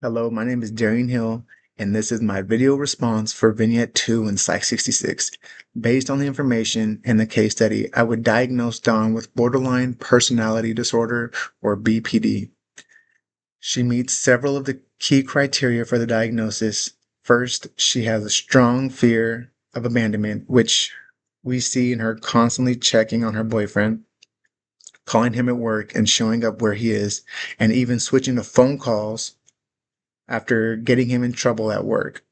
Hello, my name is Darian Hill, and this is my video response for Vignette 2 in Psych 66. Based on the information in the case study, I would diagnose Dawn with borderline personality disorder, or BPD. She meets several of the key criteria for the diagnosis. First, she has a strong fear of abandonment, which we see in her constantly checking on her boyfriend, calling him at work and showing up where he is, and even switching to phone calls after getting him in trouble at work.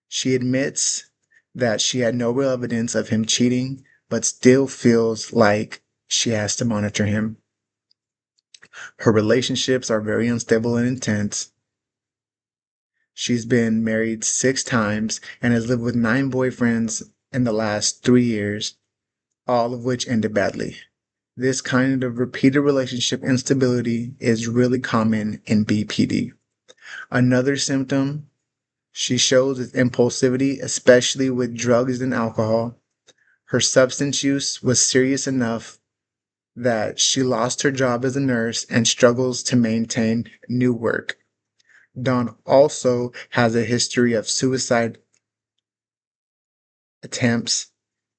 She admits that she had no real evidence of him cheating, but still feels like she has to monitor him. Her relationships are very unstable and intense. She's been married 6 times and has lived with 9 boyfriends in the last 3 years, all of which ended badly. This kind of repeated relationship instability is really common in BPD. Another symptom she shows is impulsivity, especially with drugs and alcohol. Her substance use was serious enough that she lost her job as a nurse and struggles to maintain new work. Dawn also has a history of suicide attempts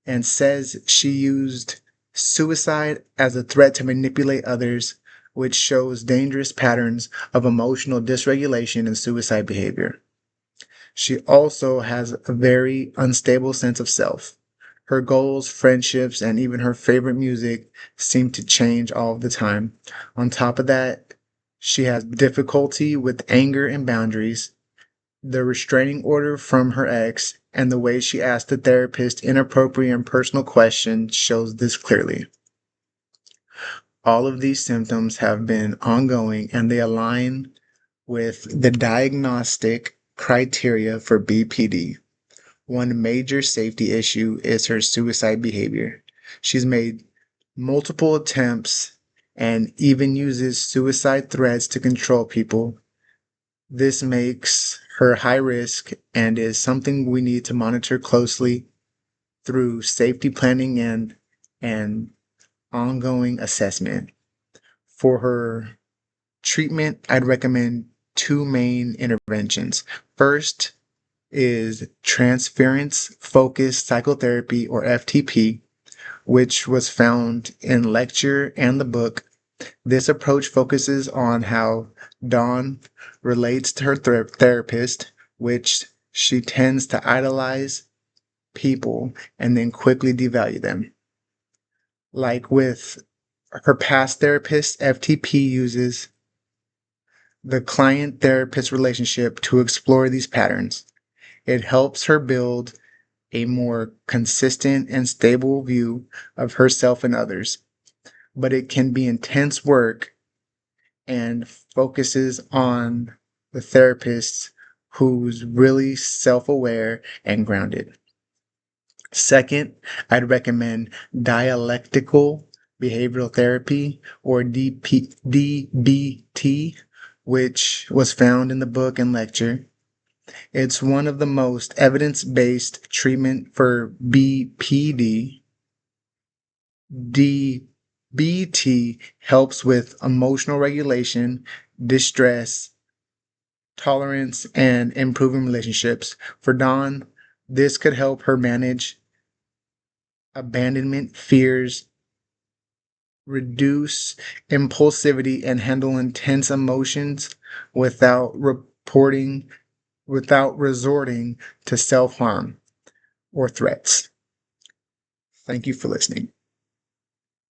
and says she used suicide as a threat to manipulate others, which shows dangerous patterns of emotional dysregulation and suicide behavior. She also has a very unstable sense of self. Her goals, friendships, and even her favorite music seem to change all the time. On top of that, she has difficulty with anger and boundaries. The restraining order from her ex and the way she asked the therapist inappropriate and personal questions shows this clearly. All of these symptoms have been ongoing and they align with the diagnostic criteria for BPD. One major safety issue is her suicide behavior. She's made multiple attempts and even uses suicide threats to control people. This makes her high risk and is something we need to monitor closely through safety planning and ongoing assessment. For her treatment, I'd recommend 2 main interventions. First is transference focused psychotherapy, or FTP, which was found in lecture and the book. This approach focuses on how Dawn relates to her therapist, which she tends to idolize people and then quickly devalue them. Like with her past therapist, FTP uses the client therapist relationship to explore these patterns. It helps her build a more consistent and stable view of herself and others, but it can be intense work and focuses on the therapist who's really self aware and grounded. Second, I'd recommend dialectical behavioral therapy, or DBT, which was found in the book and lecture. It's one of the most evidence-based treatment for BPD. DBT helps with emotional regulation, distress, tolerance, and improving relationships. For Dawn, this could help her manage abandonment fears, reduce impulsivity, and handle intense emotions without resorting to self-harm or threats. Thank you for listening.